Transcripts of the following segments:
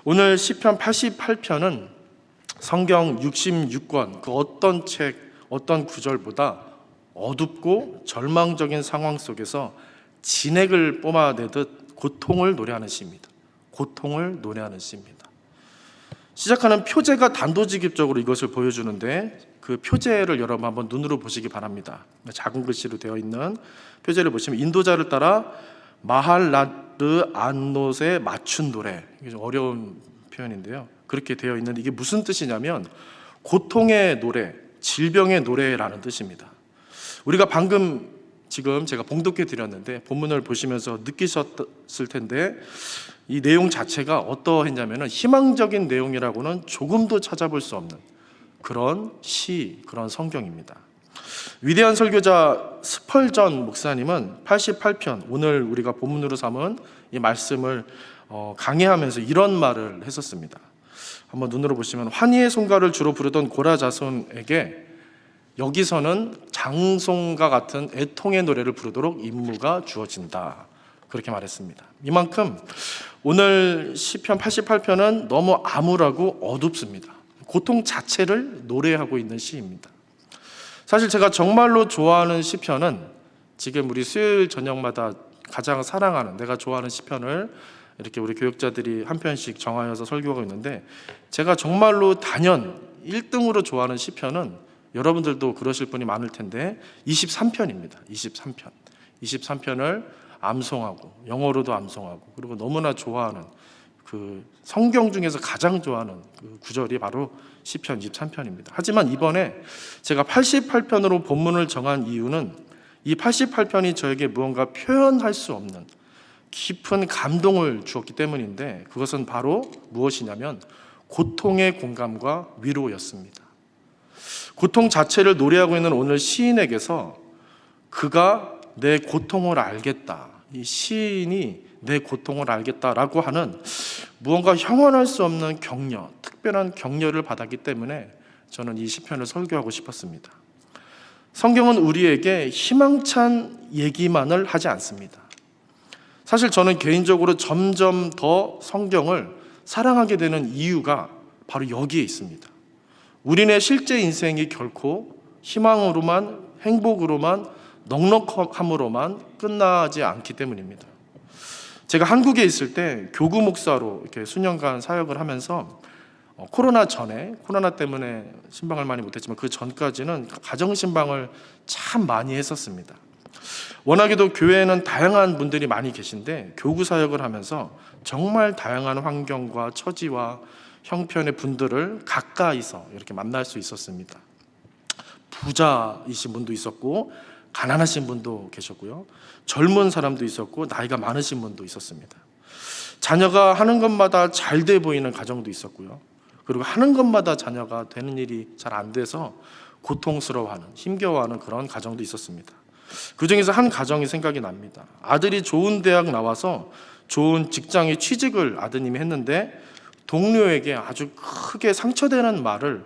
오늘 시편 88편은 성경 66권 그 어떤 책, 어떤 구절보다 어둡고 절망적인 상황 속에서 진액을 뿜어내듯 고통을 노래하는 시입니다. 고통을 노래하는 시입니다. 시작하는 표제가 단도직입적으로 이것을 보여주는데 그 표제를 여러분 한번 눈으로 보시기 바랍니다. 작은 글씨로 되어 있는 표제를 보시면 인도자를 따라 마할라르 안롯에 맞춘 노래, 이게 좀 어려운 표현인데요. 그렇게 되어 있는데 이게 무슨 뜻이냐면 고통의 노래, 질병의 노래라는 뜻입니다. 우리가 방금 지금 제가 봉독해 드렸는데 본문을 보시면서 느끼셨을 텐데 이 내용 자체가 어떠했냐면 희망적인 내용이라고는 조금도 찾아볼 수 없는 그런 시, 그런 성경입니다. 위대한 설교자 스펄전 목사님은 88편, 오늘 우리가 본문으로 삼은 이 말씀을 강해하면서 이런 말을 했었습니다. 한번 눈으로 보시면 환희의 송가를 주로 부르던 고라 자손에게 여기서는 장송과 같은 애통의 노래를 부르도록 임무가 주어진다, 그렇게 말했습니다. 이만큼 오늘 시편 88편은 너무 암울하고 어둡습니다. 고통 자체를 노래하고 있는 시입니다. 사실 제가 정말로 좋아하는 시편은 지금 우리 수요일 저녁마다 가장 사랑하는, 내가 좋아하는 시편을 이렇게 우리 교역자들이 한 편씩 정하여서 설교하고 있는데, 제가 정말로 단연 1등으로 좋아하는 시편은 여러분들도 그러실 분이 많을 텐데 23편입니다. 23편을 암송하고 영어로도 암송하고 그리고 너무나 좋아하는 그 성경 중에서 가장 좋아하는 그 구절이 바로 시편 23편입니다. 하지만 이번에 제가 88편으로 본문을 정한 이유는 이 88편이 저에게 무언가 표현할 수 없는 깊은 감동을 주었기 때문인데, 그것은 바로 무엇이냐면 고통의 공감과 위로였습니다. 고통 자체를 노래하고 있는 오늘 시인에게서 그가 내 고통을 알겠다, 이 시인이 내 고통을 알겠다라고 하는 무언가 형언할 수 없는 격려, 특별한 격려를 받았기 때문에 저는 이 시편을 설교하고 싶었습니다. 성경은 우리에게 희망찬 얘기만을 하지 않습니다. 사실 저는 개인적으로 점점 더 성경을 사랑하게 되는 이유가 바로 여기에 있습니다. 우리네 실제 인생이 결코 희망으로만, 행복으로만, 넉넉함으로만 끝나지 않기 때문입니다. 제가 한국에 있을 때 교구 목사로 이렇게 수년간 사역을 하면서 코로나 전에, 코로나 때문에 신방을 많이 못했지만 그 전까지는 가정 신방을 참 많이 했었습니다. 워낙에도 교회에는 다양한 분들이 많이 계신데 교구 사역을 하면서 정말 다양한 환경과 처지와 형편의 분들을 가까이서 이렇게 만날 수 있었습니다. 부자이신 분도 있었고 가난하신 분도 계셨고요, 젊은 사람도 있었고 나이가 많으신 분도 있었습니다. 자녀가 하는 것마다 잘 돼 보이는 가정도 있었고요, 그리고 하는 것마다 자녀가 되는 일이 잘 안 돼서 고통스러워하는, 힘겨워하는 그런 가정도 있었습니다. 그 중에서 한 가정이 생각이 납니다. 아들이 좋은 대학 나와서 좋은 직장에 취직을 아드님이 했는데 동료에게 아주 크게 상처되는 말을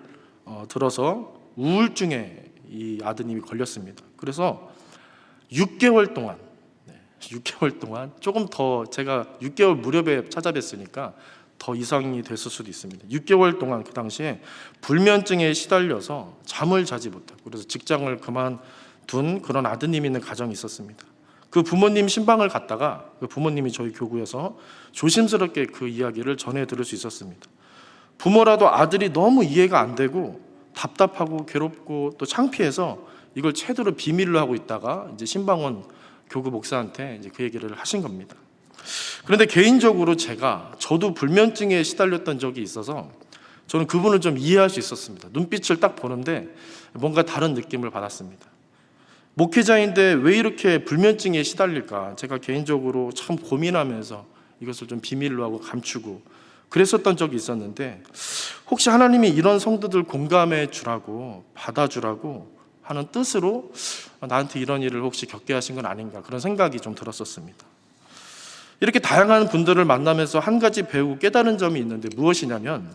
들어서 우울증에 이 아드님이 걸렸습니다. 그래서 6개월 동안 조금 더, 제가 6개월 무렵에 찾아뵀으니까 더 이상이 됐을 수도 있습니다. 6개월 동안 그 당시에 불면증에 시달려서 잠을 자지 못하고, 그래서 직장을 그만둔 그런 아드님이 있는 가정이 있었습니다. 그 부모님 신방을 갔다가 그 부모님이 저희 교구에서 조심스럽게 그 이야기를 전해 들을 수 있었습니다. 부모라도 아들이 너무 이해가 안 되고 답답하고 괴롭고 또 창피해서 이걸 최대로 비밀로 하고 있다가 이제 신방원 교구 목사한테 이제 그 얘기를 하신 겁니다. 그런데 개인적으로 저도 불면증에 시달렸던 적이 있어서 저는 그분을 좀 이해할 수 있었습니다. 눈빛을 딱 보는데 뭔가 다른 느낌을 받았습니다. 목회자인데 왜 이렇게 불면증에 시달릴까? 제가 개인적으로 참 고민하면서 이것을 좀 비밀로 하고 감추고 그랬었던 적이 있었는데, 혹시 하나님이 이런 성도들 공감해 주라고, 받아주라고 하는 뜻으로 나한테 이런 일을 혹시 겪게 하신 건 아닌가, 그런 생각이 좀 들었었습니다. 이렇게 다양한 분들을 만나면서 한 가지 배우고 깨달은 점이 있는데 무엇이냐면,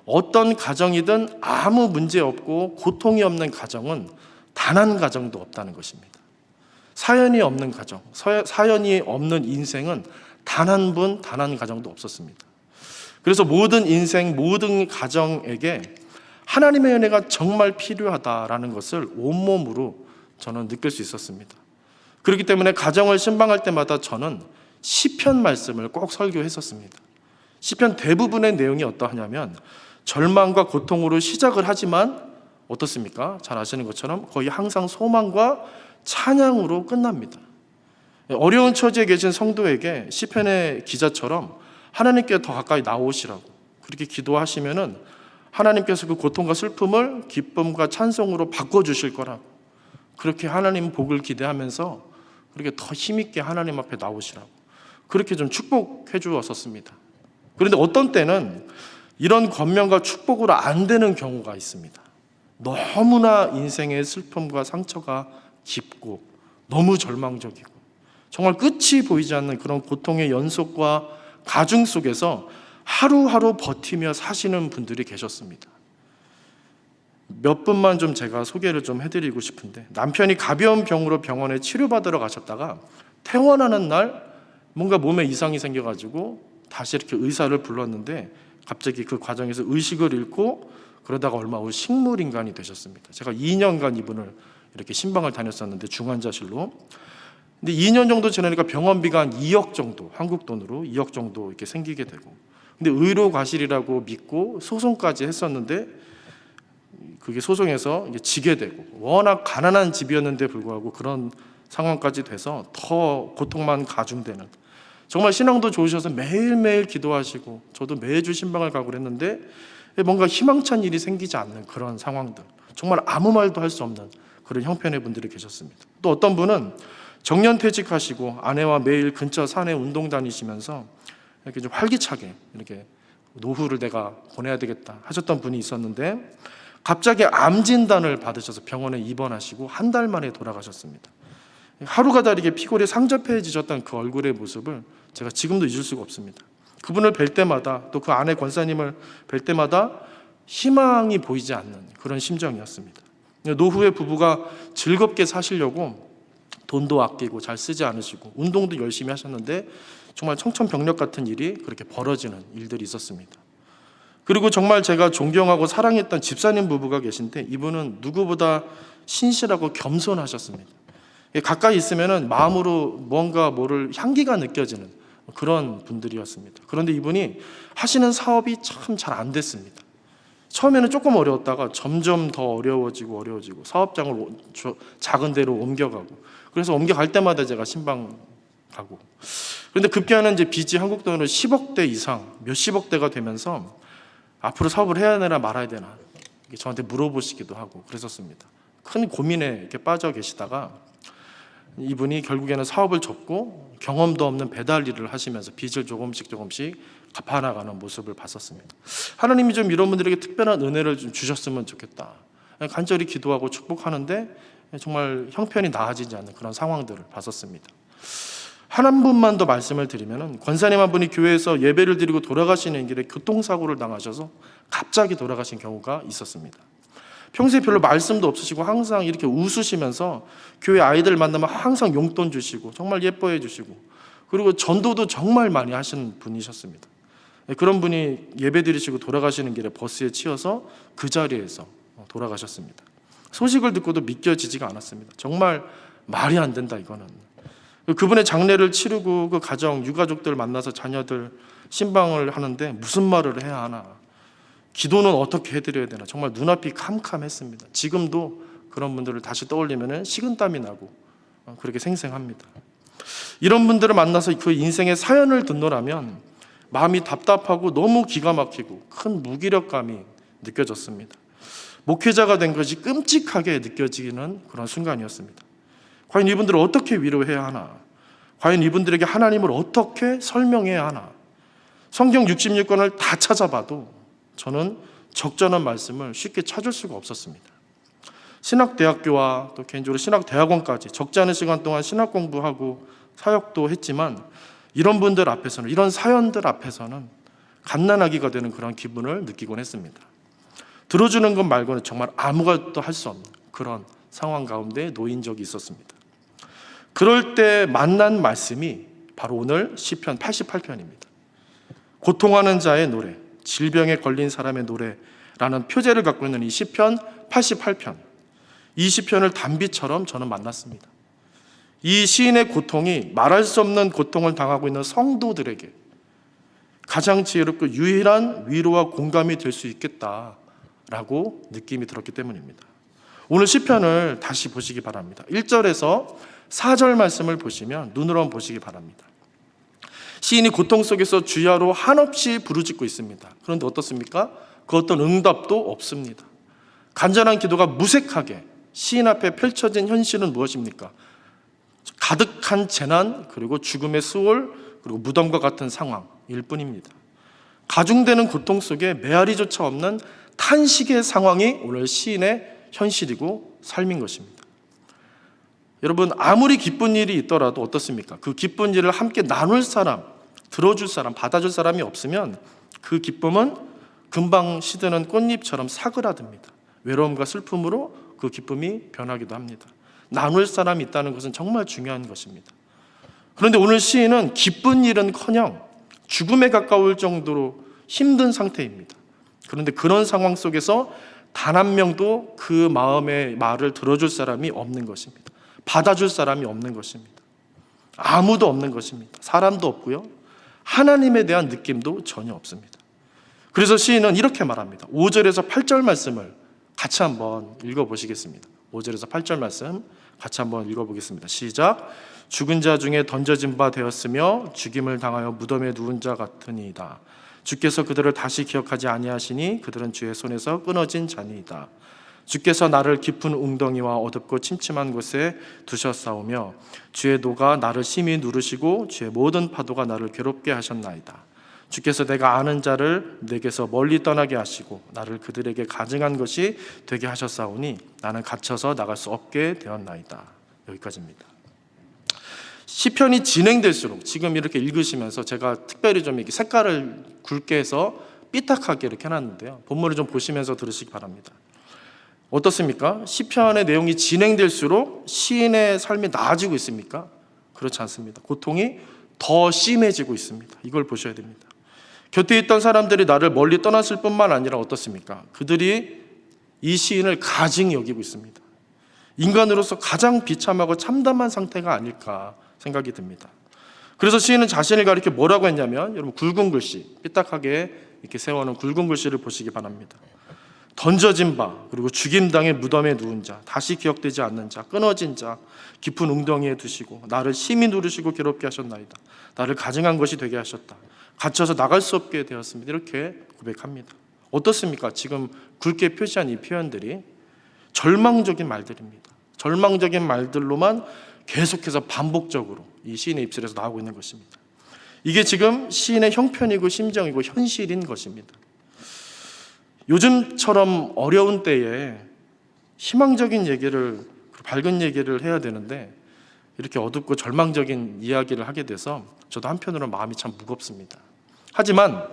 어떤 가정이든 아무 문제 없고 고통이 없는 가정은 단 한 가정도 없다는 것입니다. 사연이 없는 가정, 사연이 없는 인생은 단 한 분, 단 한 가정도 없었습니다. 그래서 모든 인생, 모든 가정에게 하나님의 은혜가 정말 필요하다라는 것을 온몸으로 저는 느낄 수 있었습니다. 그렇기 때문에 가정을 신방할 때마다 저는 시편 말씀을 꼭 설교했었습니다. 시편 대부분의 내용이 어떠하냐면 절망과 고통으로 시작을 하지만 어떻습니까? 잘 아시는 것처럼 거의 항상 소망과 찬양으로 끝납니다. 어려운 처지에 계신 성도에게 시편의 기자처럼 하나님께 더 가까이 나오시라고 그렇게 기도하시면은 하나님께서 그 고통과 슬픔을 기쁨과 찬송으로 바꿔주실 거라고, 그렇게 하나님 복을 기대하면서 그렇게 더 힘있게 하나님 앞에 나오시라고 그렇게 좀 축복해 주었었습니다. 그런데 어떤 때는 이런 권면과 축복으로 안 되는 경우가 있습니다. 너무나 인생의 슬픔과 상처가 깊고 너무 절망적이고 정말 끝이 보이지 않는 그런 고통의 연속과 가중 속에서 하루하루 버티며 사시는 분들이 계셨습니다. 몇 분만 좀 제가 소개를 좀 해드리고 싶은데, 남편이 가벼운 병으로 병원에 치료받으러 가셨다가 퇴원하는 날 뭔가 몸에 이상이 생겨가지고 다시 이렇게 의사를 불렀는데 갑자기 그 과정에서 의식을 잃고 그러다가 얼마 후 식물인간이 되셨습니다. 제가 2년간 이분을 이렇게 신방을 다녔었는데 중환자실로. 근데 2년 정도 지나니까 병원비가 한 2억 정도, 한국 돈으로 2억 정도 이렇게 생기게 되고, 근데 의료 과실이라고 믿고 소송까지 했었는데 그게 소송에서 이제 지게 되고, 워낙 가난한 집이었는데 불구하고 그런 상황까지 돼서 더 고통만 가중되는, 정말 신앙도 좋으셔서 매일매일 기도하시고 저도 매주 신방을 가고 그랬는데 뭔가 희망찬 일이 생기지 않는 그런 상황들, 정말 아무 말도 할 수 없는 그런 형편의 분들이 계셨습니다. 또 어떤 분은 정년퇴직하시고 아내와 매일 근처 산에 운동 다니시면서 이렇게 좀 활기차게 이렇게 노후를 내가 보내야 되겠다 하셨던 분이 있었는데 갑자기 암 진단을 받으셔서 병원에 입원하시고 한 달 만에 돌아가셨습니다. 하루가 다르게 피골이 상접해지셨던 그 얼굴의 모습을 제가 지금도 잊을 수가 없습니다. 그분을 뵐 때마다, 또 그 아내 권사님을 뵐 때마다 희망이 보이지 않는 그런 심정이었습니다. 노후에 부부가 즐겁게 사시려고 돈도 아끼고 잘 쓰지 않으시고 운동도 열심히 하셨는데 정말 청천벽력 같은 일이 그렇게 벌어지는 일들이 있었습니다. 그리고 정말 제가 존경하고 사랑했던 집사님 부부가 계신데 이분은 누구보다 신실하고 겸손하셨습니다. 가까이 있으면 마음으로 뭔가 모를 향기가 느껴지는 그런 분들이었습니다. 그런데 이분이 하시는 사업이 참 잘 안 됐습니다. 처음에는 조금 어려웠다가 점점 더 어려워지고 사업장을 작은 데로 옮겨가고, 그래서 옮겨갈 때마다 제가 신방 가고, 그런데 급기야는 이제 빚이 한국 돈으로 10억대 이상, 몇십억대가 되면서 앞으로 사업을 해야 되나 말아야 되나 저한테 물어보시기도 하고 그랬었습니다. 큰 고민에 이렇게 빠져 계시다가 이분이 결국에는 사업을 접고 경험도 없는 배달 일을 하시면서 빚을 조금씩 갚아나가는 모습을 봤었습니다. 하나님이 좀 이런 분들에게 특별한 은혜를 좀 주셨으면 좋겠다, 간절히 기도하고 축복하는데 정말 형편이 나아지지 않는 그런 상황들을 봤었습니다. 한 분만 더 말씀을 드리면, 권사님 한 분이 교회에서 예배를 드리고 돌아가시는 길에 교통사고를 당하셔서 갑자기 돌아가신 경우가 있었습니다. 평소에 별로 말씀도 없으시고 항상 이렇게 웃으시면서 교회 아이들 만나면 항상 용돈 주시고 정말 예뻐해 주시고, 그리고 전도도 정말 많이 하시는 분이셨습니다. 그런 분이 예배 드리시고 돌아가시는 길에 버스에 치여서 그 자리에서 돌아가셨습니다. 소식을 듣고도 믿겨지지가 않았습니다. 정말 말이 안 된다 이거는. 그분의 장례를 치르고 그 가정, 유가족들 만나서 자녀들 신방을 하는데 무슨 말을 해야 하나, 기도는 어떻게 해드려야 되나, 정말 눈앞이 캄캄했습니다. 지금도 그런 분들을 다시 떠올리면 식은땀이 나고 그렇게 생생합니다. 이런 분들을 만나서 그 인생의 사연을 듣노라면 마음이 답답하고 너무 기가 막히고 큰 무기력감이 느껴졌습니다. 목회자가 된 것이 끔찍하게 느껴지는 그런 순간이었습니다. 과연 이분들을 어떻게 위로해야 하나, 과연 이분들에게 하나님을 어떻게 설명해야 하나, 성경 66권을 다 찾아봐도 저는 적절한 말씀을 쉽게 찾을 수가 없었습니다. 신학대학교와 또 개인적으로 신학대학원까지 적지 않은 시간 동안 신학 공부하고 사역도 했지만 이런 분들 앞에서는, 이런 사연들 앞에서는 갓난아기가 되는 그런 기분을 느끼곤 했습니다. 들어주는 것 말고는 정말 아무것도 할 수 없는 그런 상황 가운데 놓인 적이 있었습니다. 그럴 때 만난 말씀이 바로 오늘 시편 88편입니다. 고통하는 자의 노래, 질병에 걸린 사람의 노래라는 표제를 갖고 있는 이 시편 88편, 이 시편을 단비처럼 저는 만났습니다. 이 시인의 고통이 말할 수 없는 고통을 당하고 있는 성도들에게 가장 지혜롭고 유일한 위로와 공감이 될 수 있겠다라고 느낌이 들었기 때문입니다. 오늘 시편을 다시 보시기 바랍니다. 1절에서 4절 말씀을 보시면 눈으로 한번 보시기 바랍니다. 시인이 고통 속에서 주야로 한없이 부르짖고 있습니다. 그런데 어떻습니까? 그 어떤 응답도 없습니다. 간절한 기도가 무색하게 시인 앞에 펼쳐진 현실은 무엇입니까? 가득한 재난, 그리고 죽음의 수월, 그리고 무덤과 같은 상황일 뿐입니다. 가중되는 고통 속에 메아리조차 없는 탄식의 상황이 오늘 시인의 현실이고 삶인 것입니다. 여러분, 아무리 기쁜 일이 있더라도 어떻습니까? 그 기쁜 일을 함께 나눌 사람, 들어줄 사람, 받아줄 사람이 없으면 그 기쁨은 금방 시드는 꽃잎처럼 사그라듭니다. 외로움과 슬픔으로 그 기쁨이 변하기도 합니다. 나눌 사람이 있다는 것은 정말 중요한 것입니다. 그런데 오늘 시인은 기쁜 일은커녕 죽음에 가까울 정도로 힘든 상태입니다. 그런데 그런 상황 속에서 단 한 명도 그 마음의 말을 들어줄 사람이 없는 것입니다. 받아줄 사람이 없는 것입니다. 아무도 없는 것입니다. 사람도 없고요, 하나님에 대한 느낌도 전혀 없습니다. 그래서 시인은 이렇게 말합니다. 5절에서 8절 말씀을 같이 한번 읽어보시겠습니다. 5절에서 8절 말씀 같이 한번 읽어보겠습니다. 시작. 죽은 자 중에 던져진 바 되었으며 죽임을 당하여 무덤에 누운 자 같으니이다. 주께서 그들을 다시 기억하지 아니하시니 그들은 주의 손에서 끊어진 자니이다. 주께서 나를 깊은 웅덩이와 어둡고 침침한 곳에 두셨사오며 주의 노가 나를 심히 누르시고 주의 모든 파도가 나를 괴롭게 하셨나이다. 주께서 내가 아는 자를 내게서 멀리 떠나게 하시고 나를 그들에게 가증한 것이 되게 하셨사오니 나는 갇혀서 나갈 수 없게 되었나이다. 여기까지입니다. 시편이 진행될수록 지금 이렇게 읽으시면서 제가 특별히 좀 이렇게 색깔을 굵게 해서 삐딱하게 이렇게 해놨는데요. 본문을 좀 보시면서 들으시기 바랍니다. 어떻습니까? 시편의 내용이 진행될수록 시인의 삶이 나아지고 있습니까? 그렇지 않습니다. 고통이 더 심해지고 있습니다. 이걸 보셔야 됩니다. 곁에 있던 사람들이 나를 멀리 떠났을 뿐만 아니라 어떻습니까? 그들이 이 시인을 가증히 여기고 있습니다. 인간으로서 가장 비참하고 참담한 상태가 아닐까 생각이 듭니다. 그래서 시인은 자신을 가리켜 뭐라고 했냐면, 여러분 굵은 글씨, 삐딱하게 이렇게 세워놓은 굵은 글씨를 보시기 바랍니다. 던져진 바, 그리고 죽임당의 무덤에 누운 자, 다시 기억되지 않는 자, 끊어진 자, 깊은 웅덩이에 두시고 나를 심히 누르시고 괴롭게 하셨나이다. 나를 가증한 것이 되게 하셨다. 갇혀서 나갈 수 없게 되었습니다. 이렇게 고백합니다. 어떻습니까? 지금 굵게 표시한 이 표현들이 절망적인 말들입니다. 절망적인 말들로만 계속해서 반복적으로 이 시인의 입술에서 나오고 있는 것입니다. 이게 지금 시인의 형편이고 심정이고 현실인 것입니다. 요즘처럼 어려운 때에 희망적인 얘기를, 밝은 얘기를 해야 되는데 이렇게 어둡고 절망적인 이야기를 하게 돼서 저도 한편으로는 마음이 참 무겁습니다. 하지만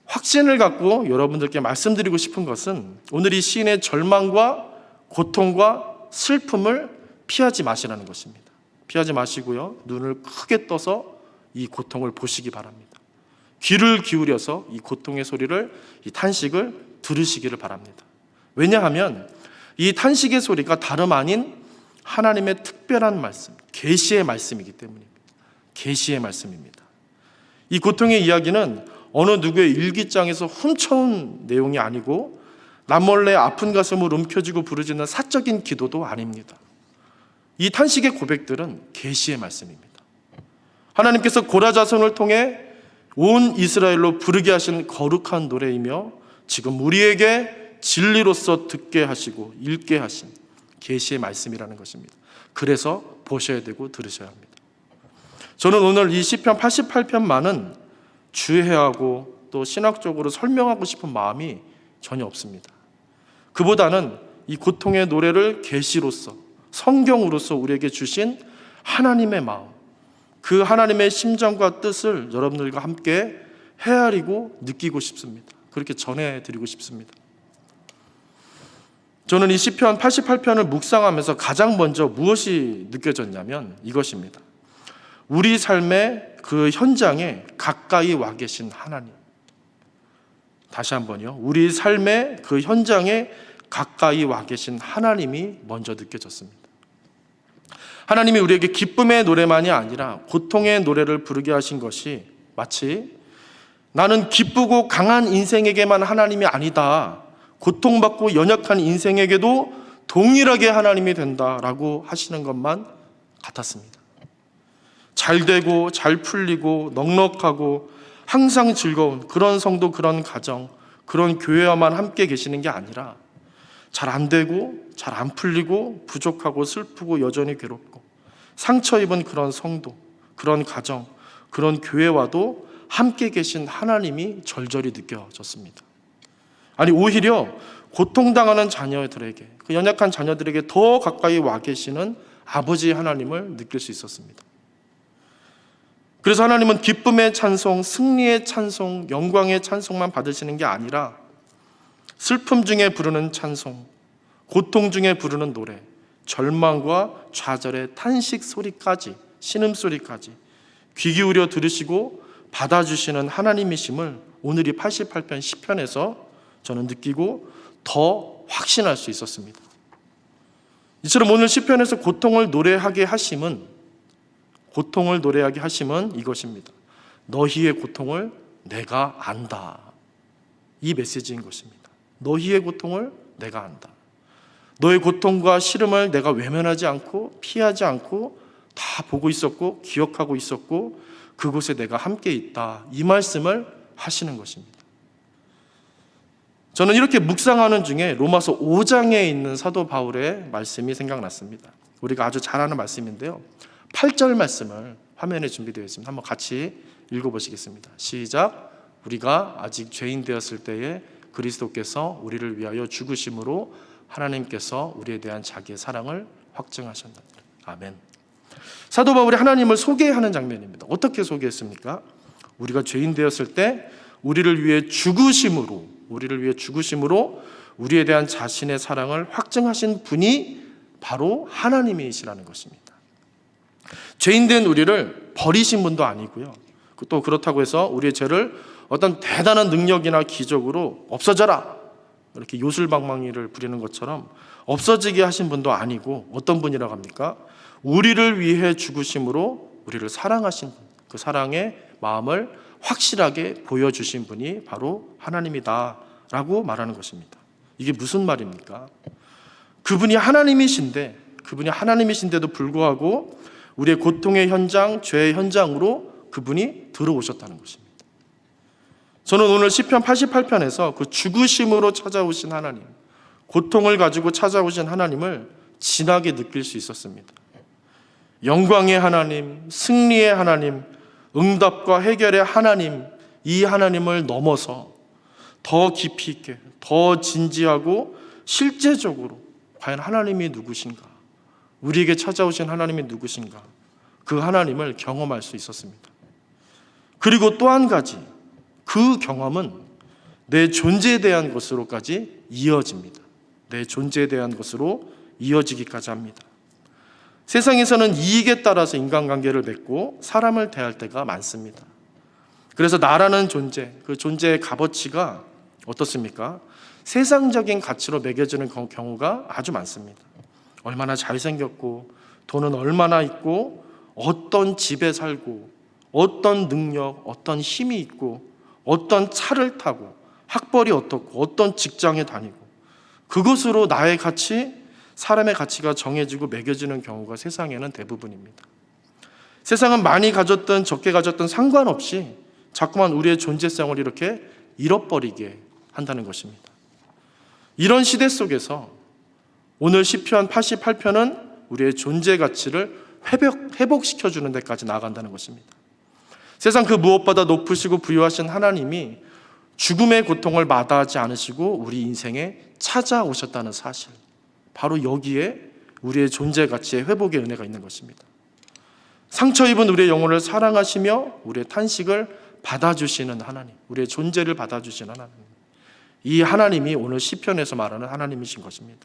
확신을 갖고 여러분들께 말씀드리고 싶은 것은 오늘 이 시인의 절망과 고통과 슬픔을 피하지 마시라는 것입니다. 피하지 마시고요, 눈을 크게 떠서 이 고통을 보시기 바랍니다. 귀를 기울여서 이 고통의 소리를, 이 탄식을 들으시기를 바랍니다. 왜냐하면 이 탄식의 소리가 다름 아닌 하나님의 특별한 말씀, 계시의 말씀이기 때문입니다. 계시의 말씀입니다. 이 고통의 이야기는 어느 누구의 일기장에서 훔쳐온 내용이 아니고 남몰래 아픈 가슴을 움켜쥐고 부르짖는 사적인 기도도 아닙니다. 이 탄식의 고백들은 계시의 말씀입니다. 하나님께서 고라 자손을 통해 온 이스라엘로 부르게 하신 거룩한 노래이며 지금 우리에게 진리로서 듣게 하시고 읽게 하신 계시의 말씀이라는 것입니다. 그래서 보셔야 되고 들으셔야 합니다. 저는 오늘 이 시편 88편만은 주의하고 또 신학적으로 설명하고 싶은 마음이 전혀 없습니다. 그보다는 이 고통의 노래를 계시로서, 성경으로서 우리에게 주신 하나님의 마음, 그 하나님의 심정과 뜻을 여러분들과 함께 헤아리고 느끼고 싶습니다. 그렇게 전해드리고 싶습니다. 저는 이 시편 88편을 묵상하면서 가장 먼저 무엇이 느껴졌냐면 이것입니다. 우리 삶의 그 현장에 가까이 와 계신 하나님. 다시 한번요. 우리 삶의 그 현장에 가까이 와 계신 하나님이 먼저 느껴졌습니다. 하나님이 우리에게 기쁨의 노래만이 아니라 고통의 노래를 부르게 하신 것이 마치 나는 기쁘고 강한 인생에게만 하나님이 아니다. 고통받고 연약한 인생에게도 동일하게 하나님이 된다라고 하시는 것만 같았습니다. 잘 되고 잘 풀리고 넉넉하고 항상 즐거운 그런 성도, 그런 가정, 그런 교회와만 함께 계시는 게 아니라 잘 안 되고 잘 안 풀리고 부족하고 슬프고 여전히 괴롭고 상처 입은 그런 성도, 그런 가정, 그런 교회와도 함께 계신 하나님이 절절히 느껴졌습니다. 아니, 오히려 고통당하는 자녀들에게, 그 연약한 자녀들에게 더 가까이 와 계시는 아버지 하나님을 느낄 수 있었습니다. 그래서 하나님은 기쁨의 찬송, 승리의 찬송, 영광의 찬송만 받으시는 게 아니라 슬픔 중에 부르는 찬송, 고통 중에 부르는 노래, 절망과 좌절의 탄식 소리까지, 신음소리까지 귀 기울여 들으시고 받아주시는 하나님이심을 오늘 이 88편 시편에서 저는 느끼고 더 확신할 수 있었습니다. 이처럼 오늘 시편에서 고통을 노래하게 하심은 이것입니다. 너희의 고통을 내가 안다. 이 메시지인 것입니다. 너희의 고통을 내가 안다. 너의 고통과 시름을 내가 외면하지 않고 피하지 않고 다 보고 있었고 기억하고 있었고 그곳에 내가 함께 있다. 이 말씀을 하시는 것입니다. 저는 이렇게 묵상하는 중에 로마서 5장에 있는 사도 바울의 말씀이 생각났습니다. 우리가 아주 잘 아는 말씀인데요. 8절 말씀을 화면에 준비되어 있습니다. 한번 같이 읽어보시겠습니다. 시작. 우리가 아직 죄인 되었을 때에 그리스도께서 우리를 위하여 죽으심으로 하나님께서 우리에 대한 자기의 사랑을 확증하셨느니라. 아멘. 사도 바울이 하나님을 소개하는 장면입니다. 어떻게 소개했습니까? 우리가 죄인 되었을 때 우리를 위해 죽으심으로 우리에 대한 자신의 사랑을 확증하신 분이 바로 하나님이시라는 것입니다. 죄인된 우리를 버리신 분도 아니고요. 또 그렇다고 해서 우리의 죄를 어떤 대단한 능력이나 기적으로 없어져라 이렇게 요술방망이를 부리는 것처럼 없어지게 하신 분도 아니고 어떤 분이라고 합니까? 우리를 위해 죽으심으로 우리를 사랑하신 분, 그 사랑의 마음을 확실하게 보여주신 분이 바로 하나님이다라고 말하는 것입니다. 이게 무슨 말입니까? 그분이 하나님이신데도 불구하고 우리의 고통의 현장, 죄의 현장으로 그분이 들어오셨다는 것입니다. 저는 오늘 시편 88편에서 그 죽으심으로 찾아오신 하나님, 고통을 가지고 찾아오신 하나님을 진하게 느낄 수 있었습니다. 영광의 하나님, 승리의 하나님, 응답과 해결의 하나님, 이 하나님을 넘어서 더 깊이 있게, 더 진지하고 실제적으로 과연 하나님이 누구신가, 우리에게 찾아오신 하나님이 누구신가, 그 하나님을 경험할 수 있었습니다. 그리고 또 한 가지, 그 경험은 내 존재에 대한 것으로까지 이어집니다. 내 존재에 대한 것으로 이어지기까지 합니다. 세상에서는 이익에 따라서 인간관계를 맺고 사람을 대할 때가 많습니다. 그래서 나라는 존재, 그 존재의 값어치가 어떻습니까? 세상적인 가치로 매겨지는 경우가 아주 많습니다. 얼마나 잘생겼고, 돈은 얼마나 있고, 어떤 집에 살고, 어떤 능력, 어떤 힘이 있고, 어떤 차를 타고, 학벌이 어떻고, 어떤 직장에 다니고, 그것으로 나의 가치, 사람의 가치가 정해지고 매겨지는 경우가 세상에는 대부분입니다. 세상은 많이 가졌든 적게 가졌든 상관없이 자꾸만 우리의 존재성을 이렇게 잃어버리게 한다는 것입니다. 이런 시대 속에서 오늘 시편 88편은 우리의 존재 가치를 회복시켜주는 데까지 나아간다는 것입니다. 세상 그 무엇보다 높으시고 부유하신 하나님이 죽음의 고통을 마다하지 않으시고 우리 인생에 찾아오셨다는 사실, 바로 여기에 우리의 존재 가치의 회복의 은혜가 있는 것입니다. 상처 입은 우리의 영혼을 사랑하시며 우리의 탄식을 받아주시는 하나님, 우리의 존재를 받아주시는 하나님, 이 하나님이 오늘 시편에서 말하는 하나님이신 것입니다.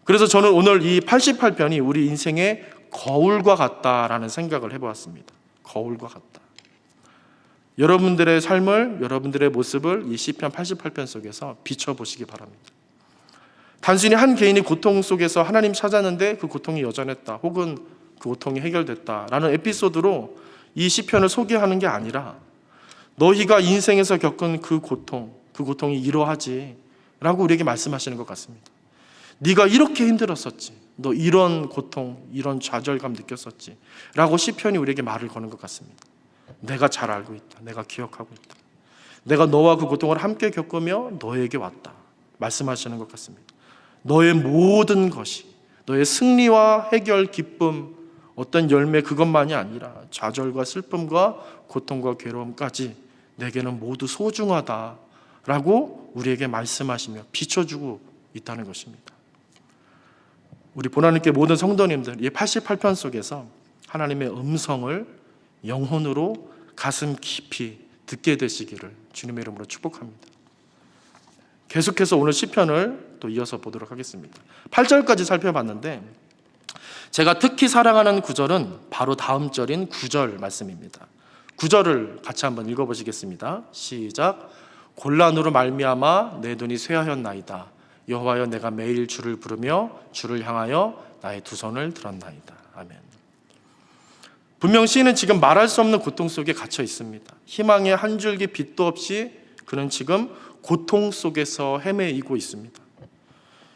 그래서 저는 오늘 이 88편이 우리 인생의 거울과 같다라는 생각을 해보았습니다. 거울과 같다. 여러분들의 삶을, 여러분들의 모습을 이 시편 88편 속에서 비춰보시기 바랍니다. 단순히 한 개인이 고통 속에서 하나님 찾았는데 그 고통이 여전했다, 혹은 그 고통이 해결됐다라는 에피소드로 이 시편을 소개하는 게 아니라 너희가 인생에서 겪은 그 고통이 이러하지 라고 우리에게 말씀하시는 것 같습니다. 네가 이렇게 힘들었었지, 너 이런 고통, 이런 좌절감 느꼈었지 라고 시편이 우리에게 말을 거는 것 같습니다. 내가 잘 알고 있다, 내가 기억하고 있다, 내가 너와 그 고통을 함께 겪으며 너에게 왔다 말씀하시는 것 같습니다. 너의 모든 것이, 너의 승리와 해결, 기쁨, 어떤 열매, 그것만이 아니라 좌절과 슬픔과 고통과 괴로움까지 내게는 모두 소중하다라고 우리에게 말씀하시며 비춰주고 있다는 것입니다. 우리 보나님께 모든 성도님들, 이 88편 속에서 하나님의 음성을 영혼으로 가슴 깊이 듣게 되시기를 주님의 이름으로 축복합니다. 계속해서 오늘 시편을 또 이어서 보도록 하겠습니다. 8절까지 살펴봤는데 제가 특히 사랑하는 구절은 바로 다음 절인 9절 말씀입니다. 9절을 같이 한번 읽어보시겠습니다. 시작. 곤란으로 말미암아 내 눈이 쇠하였나이다. 여호와여, 내가 매일 주를 부르며 주를 향하여 나의 두 손을 들었나이다. 아멘. 분명 시인은 지금 말할 수 없는 고통 속에 갇혀 있습니다. 희망의 한 줄기 빛도 없이 그는 지금 고통 속에서 헤매이고 있습니다.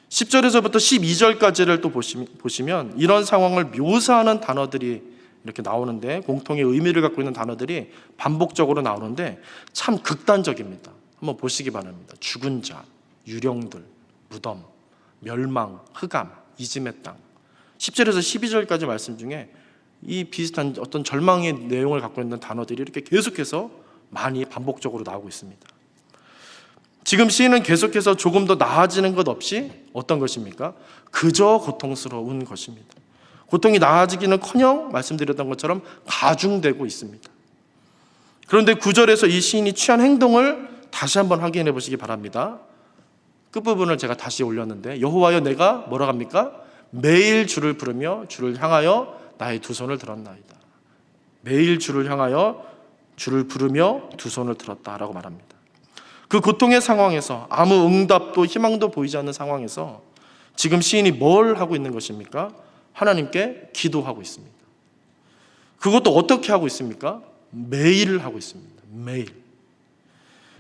10절에서부터 12절까지를 또 보시면 이런 상황을 묘사하는 단어들이 이렇게 나오는데, 공통의 의미를 갖고 있는 단어들이 반복적으로 나오는데 참 극단적입니다. 한번 보시기 바랍니다. 죽은 자, 유령들, 무덤, 멸망, 흑암, 이짐의 땅. 10절에서 12절까지 말씀 중에 이 비슷한 어떤 절망의 내용을 갖고 있는 단어들이 이렇게 계속해서 많이 반복적으로 나오고 있습니다. 지금 시인은 계속해서 조금 더 나아지는 것 없이 어떤 것입니까? 그저 고통스러운 것입니다. 고통이 나아지기는커녕 말씀드렸던 것처럼 가중되고 있습니다. 그런데 9절에서 이 시인이 취한 행동을 다시 한번 확인해 보시기 바랍니다. 끝부분을 제가 다시 올렸는데, 여호와여, 내가 뭐라고 합니까? 매일 주를 부르며 주를 향하여 나의 두 손을 들었나이다. 매일 주를 향하여 주를 부르며 두 손을 들었다라고 말합니다. 그 고통의 상황에서 아무 응답도 희망도 보이지 않는 상황에서 지금 시인이 뭘 하고 있는 것입니까? 하나님께 기도하고 있습니다. 그것도 어떻게 하고 있습니까? 매일 하고 있습니다. 매일.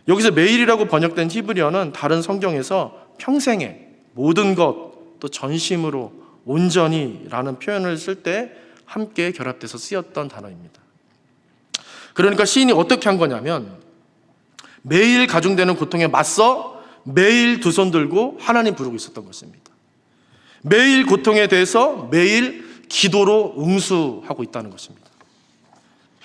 여기서 매일이라고 번역된 히브리어는 다른 성경에서 평생에, 모든 것, 또 전심으로, 온전히 라는 표현을 쓸 때 함께 결합돼서 쓰였던 단어입니다. 그러니까 시인이 어떻게 한 거냐면 매일 가중되는 고통에 맞서 매일 두 손 들고 하나님 부르고 있었던 것입니다. 매일 고통에 대해서 매일 기도로 응수하고 있다는 것입니다.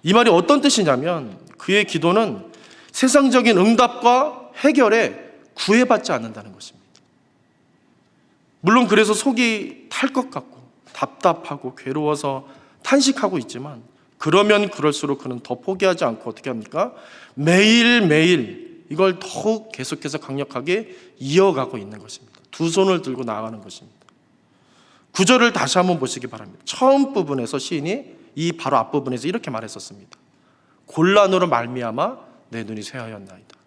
이 말이 어떤 뜻이냐면 그의 기도는 세상적인 응답과 해결에 구애받지 않는다는 것입니다. 물론 그래서 속이 탈 것 같고 답답하고 괴로워서 탄식하고 있지만, 그러면 그럴수록 그는 더 포기하지 않고 어떻게 합니까? 매일매일 이걸 더욱 계속해서 강력하게 이어가고 있는 것입니다. 두 손을 들고 나아가는 것입니다. 9절을 다시 한번 보시기 바랍니다. 처음 부분에서 시인이 이 바로 앞부분에서 이렇게 말했었습니다. 곤란으로 말미암아 내 눈이 쇠하였나이다.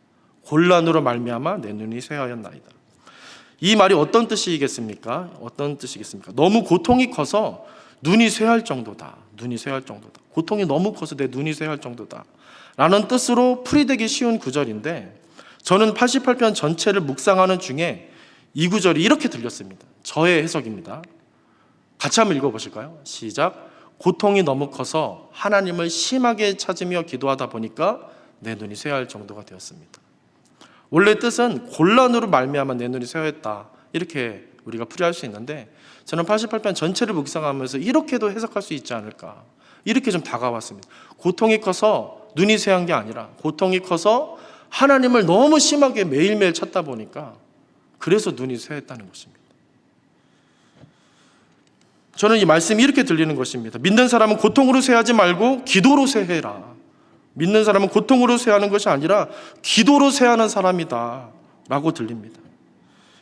곤란으로 말미암아 내 눈이 쇠하였나이다. 이 말이 어떤 뜻이겠습니까? 어떤 뜻이겠습니까? 너무 고통이 커서 눈이 쇠할 정도다. 눈이 쇠할 정도다. 고통이 너무 커서 내 눈이 쇠할 정도다 라는 뜻으로 풀이되기 쉬운 구절인데, 저는 88편 전체를 묵상하는 중에 이 구절이 이렇게 들렸습니다. 저의 해석입니다. 같이 한번 읽어보실까요? 시작. 고통이 너무 커서 하나님을 심하게 찾으며 기도하다 보니까 내 눈이 쇠할 정도가 되었습니다. 원래 뜻은 곤란으로 말미암아 내 눈이 쇠하였다, 이렇게 우리가 풀이할 수 있는데, 저는 88편 전체를 묵상하면서 이렇게도 해석할 수 있지 않을까, 이렇게 좀 다가왔습니다. 고통이 커서 눈이 쇠한 게 아니라 고통이 커서 하나님을 너무 심하게 매일매일 찾다 보니까 그래서 눈이 쇠했다는 것입니다. 저는 이 말씀이 이렇게 들리는 것입니다. 믿는 사람은 고통으로 쇠하지 말고 기도로 쇠해라. 믿는 사람은 고통으로 쇠하는 것이 아니라 기도로 쇠하는 사람이다 라고 들립니다.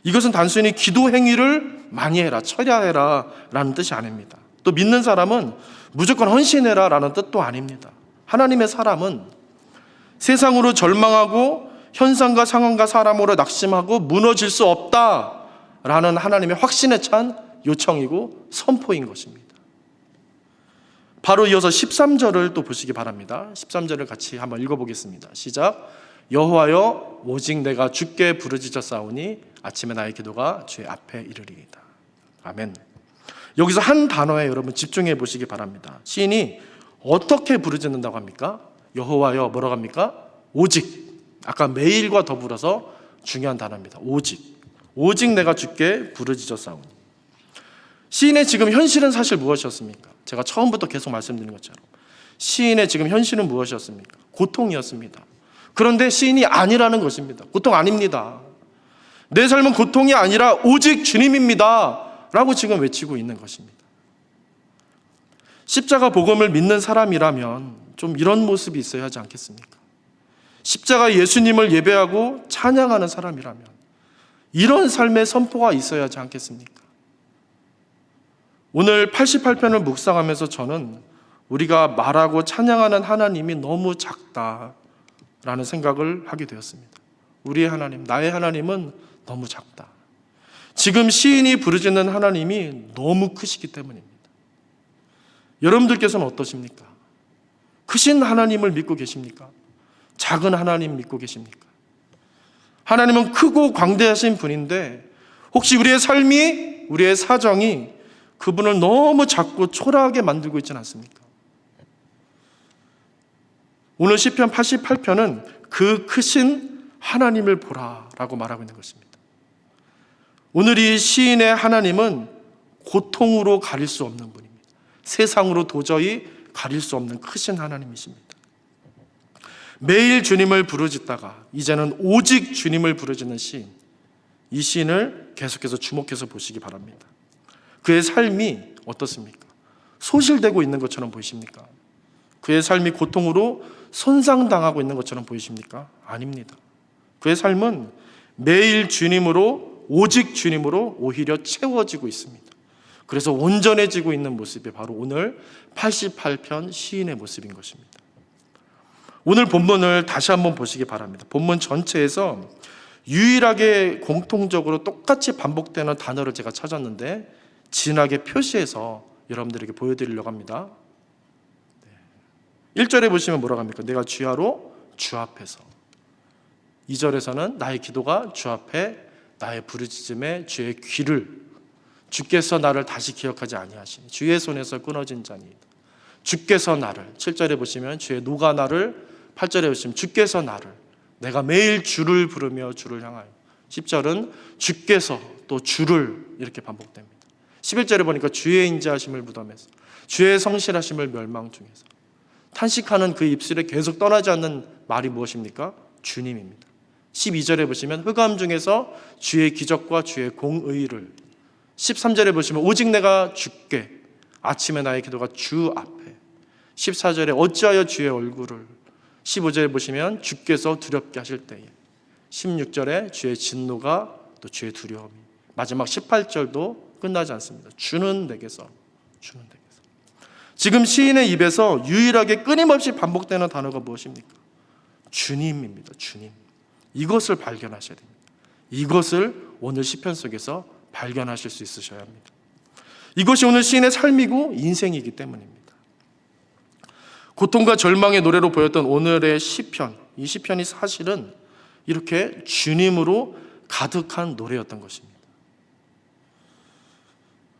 이것은 단순히 기도 행위를 많이 해라, 처리해라 라는 뜻이 아닙니다. 또 믿는 사람은 무조건 헌신해라 라는 뜻도 아닙니다. 하나님의 사람은 세상으로 절망하고 현상과 상황과 사람으로 낙심하고 무너질 수 없다라는 하나님의 확신에 찬 요청이고 선포인 것입니다. 바로 이어서 13절을 또 보시기 바랍니다. 13절을 같이 한번 읽어보겠습니다. 시작. 여호와여 오직 내가 주께 부르짖었사오니 아침에 나의 기도가 주의 앞에 이르리이다. 아멘. 여기서 한 단어에 여러분 집중해 보시기 바랍니다. 시인이 어떻게 부르짖는다고 합니까? 여호와여 뭐라고 합니까? 오직. 아까 매일과 더불어서 중요한 단어입니다. 오직 내가 주께 부르짖었사오니. 시인의 지금 현실은 사실 무엇이었습니까? 제가 처음부터 계속 말씀드린 것처럼 시인의 지금 현실은 무엇이었습니까? 고통이었습니다. 그런데 시인이 아니라는 것입니다. 고통 아닙니다. 내 삶은 고통이 아니라 오직 주님입니다 라고 지금 외치고 있는 것입니다. 십자가 복음을 믿는 사람이라면 좀 이런 모습이 있어야 하지 않겠습니까? 십자가 예수님을 예배하고 찬양하는 사람이라면 이런 삶의 선포가 있어야 하지 않겠습니까? 오늘 88편을 묵상하면서 저는 우리가 말하고 찬양하는 하나님이 너무 작다라는 생각을 하게 되었습니다. 우리의 하나님, 나의 하나님은 너무 작다. 지금 시인이 부르짖는 하나님이 너무 크시기 때문입니다. 여러분들께서는 어떠십니까? 크신 하나님을 믿고 계십니까? 작은 하나님 믿고 계십니까? 하나님은 크고 광대하신 분인데 혹시 우리의 삶이, 우리의 사정이 그분을 너무 작고 초라하게 만들고 있지는 않습니까? 오늘 시편 88편은 그 크신 하나님을 보라라고 말하고 있는 것입니다. 오늘 이 시인의 하나님은 고통으로 가릴 수 없는 분입니다. 세상으로 도저히 가릴 수 없는 크신 하나님이십니다. 매일 주님을 부르짖다가 이제는 오직 주님을 부르짖는 시인, 이 시인을 계속해서 주목해서 보시기 바랍니다. 그의 삶이 어떻습니까? 소실되고 있는 것처럼 보이십니까? 그의 삶이 고통으로 손상당하고 있는 것처럼 보이십니까? 아닙니다. 그의 삶은 매일 주님으로, 오직 주님으로 오히려 채워지고 있습니다. 그래서 온전해지고 있는 모습이 바로 오늘 88편 시인의 모습인 것입니다. 오늘 본문을 다시 한번 보시기 바랍니다. 본문 전체에서 유일하게 공통적으로 똑같이 반복되는 단어를 제가 찾았는데 진하게 표시해서 여러분들에게 보여드리려고 합니다. 1절에 보시면 뭐라고 합니까? 내가 주야로 주 앞에서. 2절에서는 나의 기도가 주 앞에 나의 부르짖음에 주의 귀를, 주께서 나를 다시 기억하지 아니하시니 주의 손에서 끊어진 자니이다. 주께서 나를, 7절에 보시면 주의 누가 나를, 8절에 보시면 주께서 나를, 내가 매일 주를 부르며 주를 향하여. 10절은 주께서 또 주를 이렇게 반복됩니다. 11절에 보니까 주의 인자하심을 무덤에서, 주의 성실하심을 멸망 중에서. 탄식하는 그 입술에 계속 떠나지 않는 말이 무엇입니까? 주님입니다. 12절에 보시면 흑암 중에서 주의 기적과 주의 공의를. 13절에 보시면 오직 내가 주께, 아침에 나의 기도가 주 앞에. 14절에 어찌하여 주의 얼굴을. 15절에 보시면 주께서 두렵게 하실 때에. 16절에 주의 진노가 또 주의 두려움이. 마지막 18절도 끝나지 않습니다. 주는 내게서. 지금 시인의 입에서 유일하게 끊임없이 반복되는 단어가 무엇입니까? 주님입니다. 주님. 이것을 발견하셔야 됩니다. 이것을 오늘 시편 속에서 발견하실 수 있으셔야 합니다. 이것이 오늘 시인의 삶이고 인생이기 때문입니다. 고통과 절망의 노래로 보였던 오늘의 시편, 이 시편이 사실은 이렇게 주님으로 가득한 노래였던 것입니다.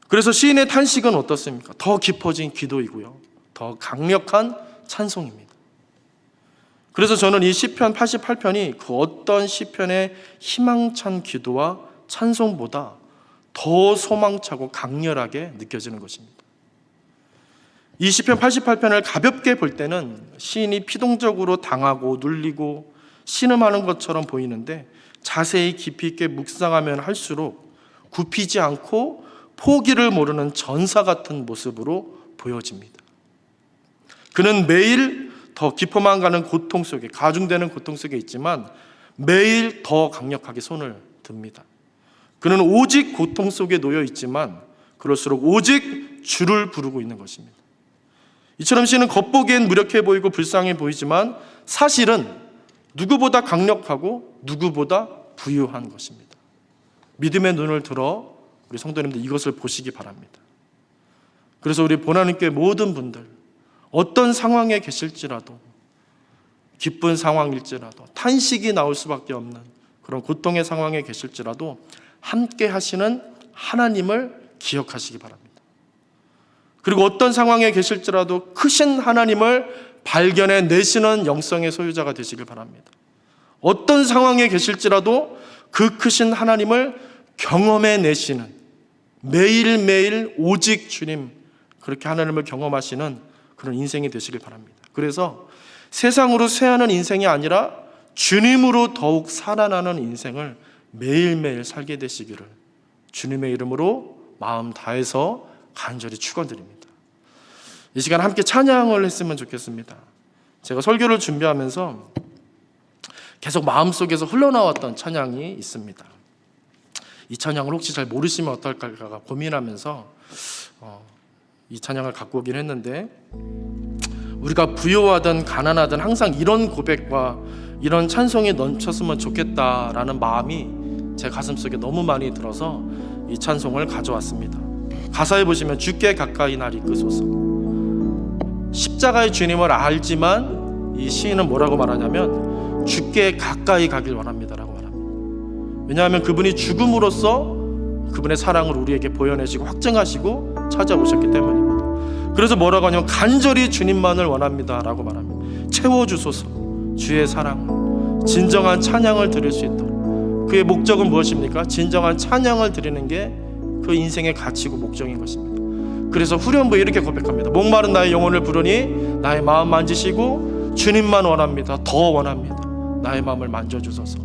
그래서 시인의 탄식은 어떻습니까? 더 깊어진 기도이고요, 더 강력한 찬송입니다. 그래서 저는 이 시편 88편이 그 어떤 시편의 희망찬 기도와 찬송보다 더 소망차고 강렬하게 느껴지는 것입니다. 이 시편 88편을 가볍게 볼 때는 시인이 피동적으로 당하고 눌리고 신음하는 것처럼 보이는데 자세히 깊이 있게 묵상하면 할수록 굽히지 않고 포기를 모르는 전사 같은 모습으로 보여집니다. 그는 매일 더 깊어만 가는 고통 속에, 가중되는 고통 속에 있지만 매일 더 강력하게 손을 듭니다. 그는 오직 고통 속에 놓여 있지만 그럴수록 오직 주를 부르고 있는 것입니다. 이처럼 시는 겉보기엔 무력해 보이고 불쌍해 보이지만 사실은 누구보다 강력하고 누구보다 부유한 것입니다. 믿음의 눈을 들어 우리 성도님들 이것을 보시기 바랍니다. 그래서 우리 보나님교회 모든 분들 어떤 상황에 계실지라도, 기쁜 상황일지라도, 탄식이 나올 수밖에 없는 그런 고통의 상황에 계실지라도 함께 하시는 하나님을 기억하시기 바랍니다. 그리고 어떤 상황에 계실지라도 크신 하나님을 발견해 내시는 영성의 소유자가 되시길 바랍니다. 어떤 상황에 계실지라도 그 크신 하나님을 경험해 내시는, 매일매일 오직 주님, 그렇게 하나님을 경험하시는 그런 인생이 되시길 바랍니다. 그래서 세상으로 쇠하는 인생이 아니라 주님으로 더욱 살아나는 인생을 매일매일 살게 되시기를 주님의 이름으로 마음 다해서 간절히 축원드립니다. 이 시간 함께 찬양을 했으면 좋겠습니다. 제가 설교를 준비하면서 계속 마음속에서 흘러나왔던 찬양이 있습니다. 이 찬양을 혹시 잘 모르시면 어떨까 고민하면서 이 찬양을 갖고 오긴 했는데, 우리가 부유하든 가난하든 항상 이런 고백과 이런 찬송이 넘쳤으면 좋겠다라는 마음이 제 가슴속에 너무 많이 들어서 이 찬송을 가져왔습니다. 가사에 보시면 주께 가까이 날 이끄소서. 십자가의 주님을 알지만 이 시인은 뭐라고 말하냐면 주께 가까이 가길 원합니다라고 말합니다. 왜냐하면 그분이 죽음으로써 그분의 사랑을 우리에게 보여내시고 확증하시고 찾아오셨기 때문입니다. 그래서 뭐라고 하냐면 간절히 주님만을 원합니다라고 말합니다. 채워주소서. 주의 사랑, 진정한 찬양을 드릴 수 있도록. 그의 목적은 무엇입니까? 진정한 찬양을 드리는 게 그 인생의 가치고 목적인 것입니다. 그래서 후렴부에 이렇게 고백합니다. 목마른 나의 영혼을 부르니 나의 마음 만지시고 주님만 원합니다. 더 원합니다. 나의 마음을 만져주소서.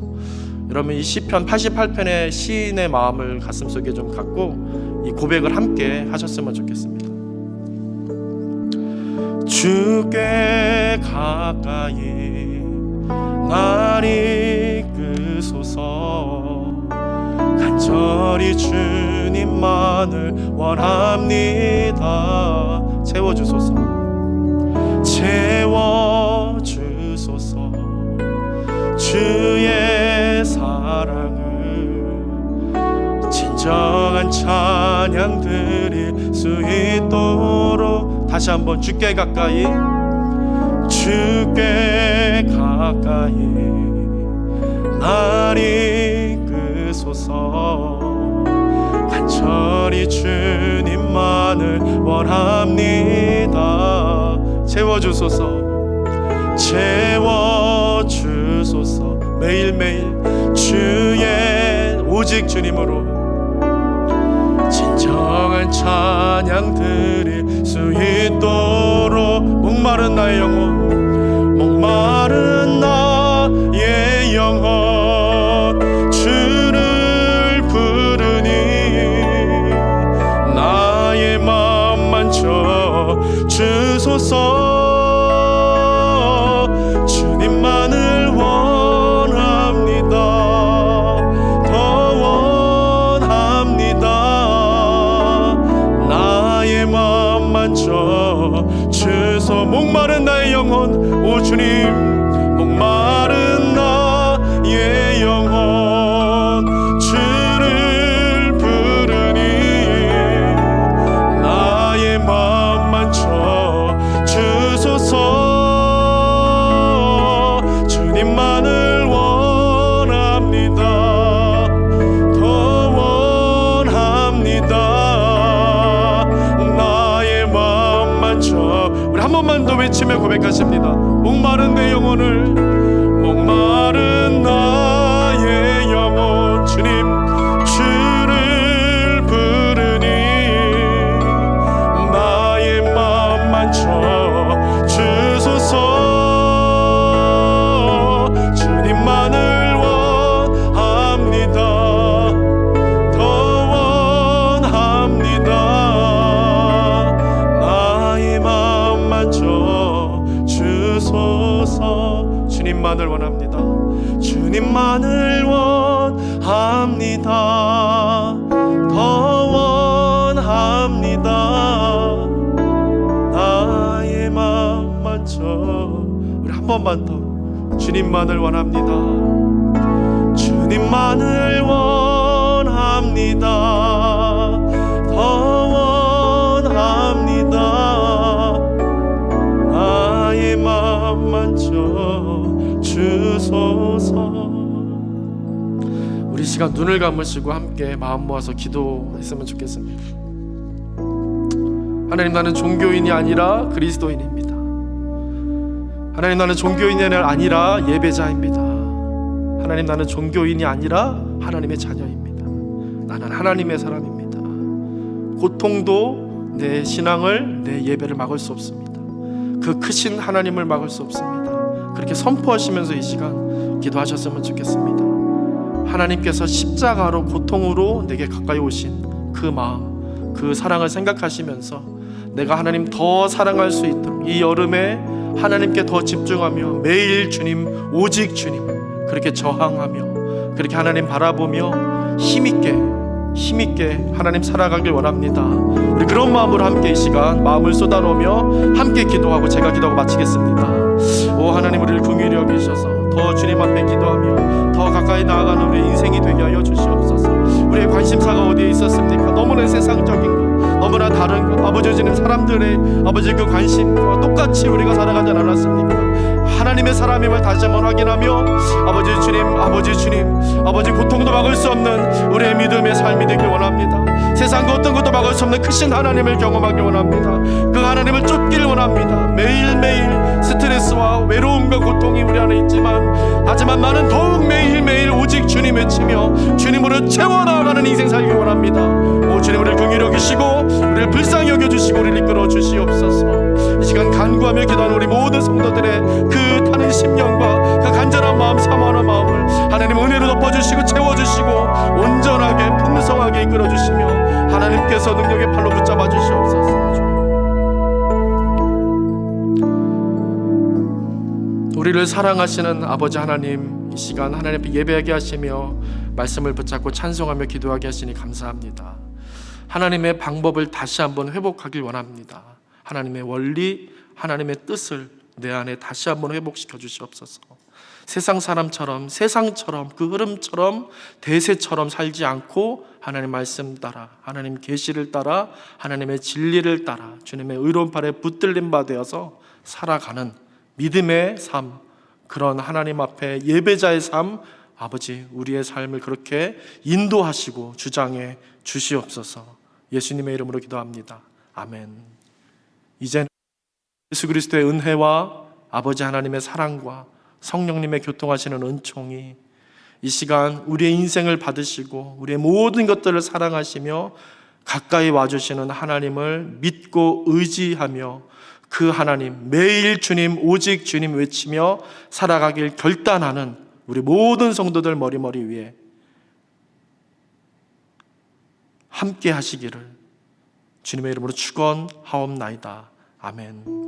여러분, 이 시편 88편의 시인의 마음을 가슴속에 좀 갖고 이 고백을 함께 하셨으면 좋겠습니다. 주께 가까이 날 이끄소서. 간절히 주님만을 원합니다. 채워주소서. 채워주소서. 주의 사랑을 진정한 찬양 드릴 수 있도록. 다시 한번 주께 가까이, 주께 가까이 날 이끄소서. 간절히 주님만을 원합니다. 채워주소서. 채워주소서. 매일매일 주의 오직 주님으로 진정한 찬양 드릴 수 있도록. 목마른 나의 영혼, 목마른 나의 영혼 주를 부르니 나의 마음 만져 주소서. 주님만을 원합니다. 더 원합니다. 나의 마음 만져 주소. 목마른 나의 영혼, 오 주님, 목마른 나의 영혼 주를 부르니 나의 마음 만져 주소서. 주님만을 원합니다. 더 원합니다. 나의 마음 만져. 우리 한 번만 더 외치며 고백하십니다. 목마른 내 영혼을, 목마른 나의 영혼 주님 주를 부르니 나의 마음 만져 주소서. 주님만을 원합니다. 더 원합니다. 나의 마음 만져 주소서. 주님만을 원합니다. 주님만을 원합니다. 더 원합니다. 번만 더 주님만을 원합니다. 주님만을 원합니다. 더 원합니다. 나의 마음 만져 주소서. 우리 시간 눈을 감으시고 함께 마음 모아서 기도했으면 좋겠습니다. 하나님, 나는 종교인이 아니라 그리스도인입니다. 하나님, 나는 종교인이 아니라 예배자입니다. 하나님, 나는 종교인이 아니라 하나님의 자녀입니다. 나는 하나님의 사람입니다. 고통도 내 신앙을, 내 예배를 막을 수 없습니다. 그 크신 하나님을 막을 수 없습니다. 그렇게 선포하시면서 이 시간 기도하셨으면 좋겠습니다. 하나님께서 십자가로 고통으로 내게 가까이 오신 그 마음, 그 사랑을 생각하시면서 내가 하나님 더 사랑할 수 있도록 이 여름에 하나님께 더 집중하며 매일 주님, 오직 주님 그렇게 저항하며 그렇게 하나님 바라보며 힘있게 하나님 살아가길 원합니다. 우리 그런 마음으로 함께 이 시간 마음을 쏟아놓으며 함께 기도하고 제가 기도하고 마치겠습니다. 오 하나님, 우리를 긍휼히 여기셔서 더 주님 앞에 기도하며 더 가까이 나아가는 우리의 인생이 되게 하여 주시옵소서. 우리의 관심사가 어디에 있었습니까? 너무나 세상적인 것, 너무나 다른 것, 아버지 주님 사람들의 아버지 그 관심과 똑같이 우리가 살아가지 않았습니까? 하나님의 사람임을 다시 한번 확인하며 아버지 주님 아버지 고통도 막을 수 없는 우리의 믿음의 삶이 되길 원합니다. 세상과 어떤 것도 막을 수 없는 크신 하나님을 경험하길 원합니다. 그 하나님을 쫓길 원합니다. 매일매일 스트레스와 외로움과 고통이 우리 안에 있지만 하지만 나는 더욱 매일매일 오직 주님 외치며 주님으로 채워나가는 인생 살길 원합니다. 오 주님, 우리를 긍휼히 여기시고 우리를 불쌍히 여겨주시고 우리를 이끌어 주시옵소서. 이 시간 간구하며 기도하는 우리 모든 성도들의 그 타는 심령과 그 간절한 마음, 사모하는 마음을 하나님 은혜로 덮어주시고 채워주시고 온전하게 풍성하게 이끌어주시며 하나님께서 능력의 팔로 붙잡아 주시옵소서. 우리를 사랑하시는 아버지 하나님, 이 시간 하나님 앞에 예배하게 하시며 말씀을 붙잡고 찬송하며 기도하게 하시니 감사합니다. 하나님의 방법을 다시 한번 회복하길 원합니다. 하나님의 원리, 하나님의 뜻을 내 안에 다시 한번 회복시켜 주시옵소서. 세상 사람처럼, 세상처럼, 그 흐름처럼, 대세처럼 살지 않고 하나님 말씀 따라, 하나님 계시를 따라, 하나님의 진리를 따라 주님의 의로운 팔에 붙들림 바 되어서 살아가는 믿음의 삶, 그런 하나님 앞에 예배자의 삶, 아버지 우리의 삶을 그렇게 인도하시고 주장해 주시옵소서. 예수님의 이름으로 기도합니다. 아멘. 이제는 예수 그리스도의 은혜와 아버지 하나님의 사랑과 성령님의 교통하시는 은총이 이 시간 우리의 인생을 받으시고 우리의 모든 것들을 사랑하시며 가까이 와주시는 하나님을 믿고 의지하며 그 하나님, 매일 주님, 오직 주님 외치며 살아가길 결단하는 우리 모든 성도들 머리 위에 함께 하시기를 주님의 이름으로 축원하옵나이다. 아멘.